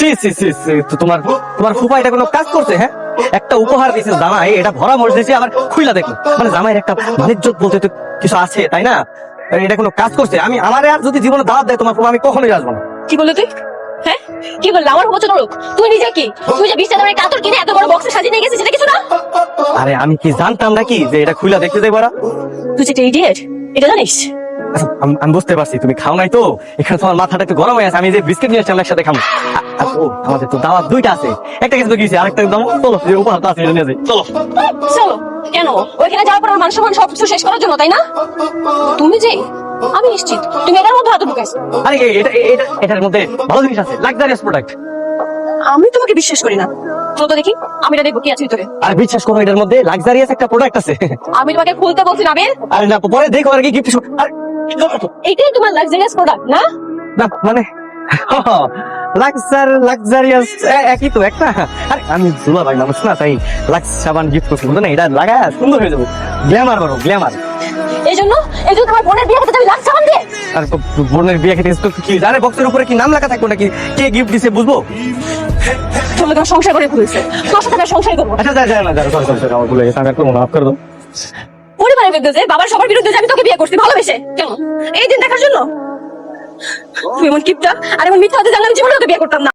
C C C C, তো তোমার তোমার ফুপা এটা কোনো কাজ করছে? হ্যাঁ, একটা উপহার দিয়েছে জামাই, এটা ভরা মরিচ দিয়েছে, আবার খুইলা দেখো। মানে জামাইয়ের একটা মানিজ্জত বলতে তো কিছু আছে, তাই না? এটা কোনো কাজ করছে? আমি আমারে আর যদি জীবনে দাওয়াত দেয় তোমার ফুপা, আমি কখনোই আসবো না। কি বললি তুই? হ্যাঁ, কি বললি? আমার হচ্ছে তোর তুই নিজে কি? তুই যে 20 টাকা দামের কাতর কিনে এত বড় বক্সে সাজিয়ে নিয়ে গেছিস, সেটা কিছু না? আরে আমি কি জানতাম নাকি যে এটা খুইলা দেখতে যাই বড়া? তুই যে ইডিয়েট, এটা জানিস? আচ্ছা, আমি বুঝতে পারছি তুমি খাও নাই তো, এখানে তোমার মাথাটা একটু গরম হয়ে আছে। আমি যে বিস্কিট নিয়ে আসছি একসাথে খাবো। ও, আমাদের তো দাওয়াত দুইটা আছে, একটা কিছু গিয়েছে, আরেকটা দাম। চলো, যে উপহার আছে এটা নিয়ে যাই, চলো। চলো কেন? ওইখানে যাওয়ার পর আমার মান সম্মান সবকিছু শেষ করার জন্য, তাই না? তুমি যে, আমি নিশ্চিত তুমি এটার মধ্যে হাত ঢুকাইছো। আরে এটার মধ্যে ভালো জিনিস আছে, লাক্সারিয়াস প্রোডাক্ট। আমি তোমাকে বিশ্বাস করি না। চলো তো দেখি, আমি এটা দেখবো কি আছে ভিতরে। আর বিশ্বাস করো, এটার মধ্যে লাক্সারিয়াস একটা প্রোডাক্ট আছে। আমি তোমাকে খুলতে বলছি না বের। আরে না, পরে দেখো আর কি গিফট। আরে এইটাই তোমার লাক্সারিয়াস প্রোডাক্ট না? না মানে লাক্সারিয়াস একই তো একটা। আরে আমি দুলা ভাই মানুষ না, তাই লাক্স সাবান গিফট করছি, বুঝো না? এটা লাগায় সুন্দর হয়ে যাবো, গ্ল্যামার বাড়ো, গ্ল্যামার। এই জন্য তোমার বোনের বিয়ে করতে যাবি লাক্স সাবান দিয়ে? আর বোনের বিয়ে খেতে কি জানে বক্সের উপরে কি নাম লেখা থাকবো নাকি, কে গিফট দিছে বুঝবো? তুমি তোমার সংসার করে ঘুরেছো, তোর সাথে আমি সংসার করবো। আচ্ছা যা না, সরি আমার ভুলে গেছে, আমি একটু মাফ করে দাও। পরিবারের বিরুদ্ধে, বাবার সবার বিরুদ্ধে যে আমি তোকে বিয়ে করছি ভালোবেসে, কেন? এই দিন দেখার জন্য? তুই এমন কিপটা আর এমন মিথ্যা হতে জানলে আমি জীবনে তোকে বিয়ে করতাম না।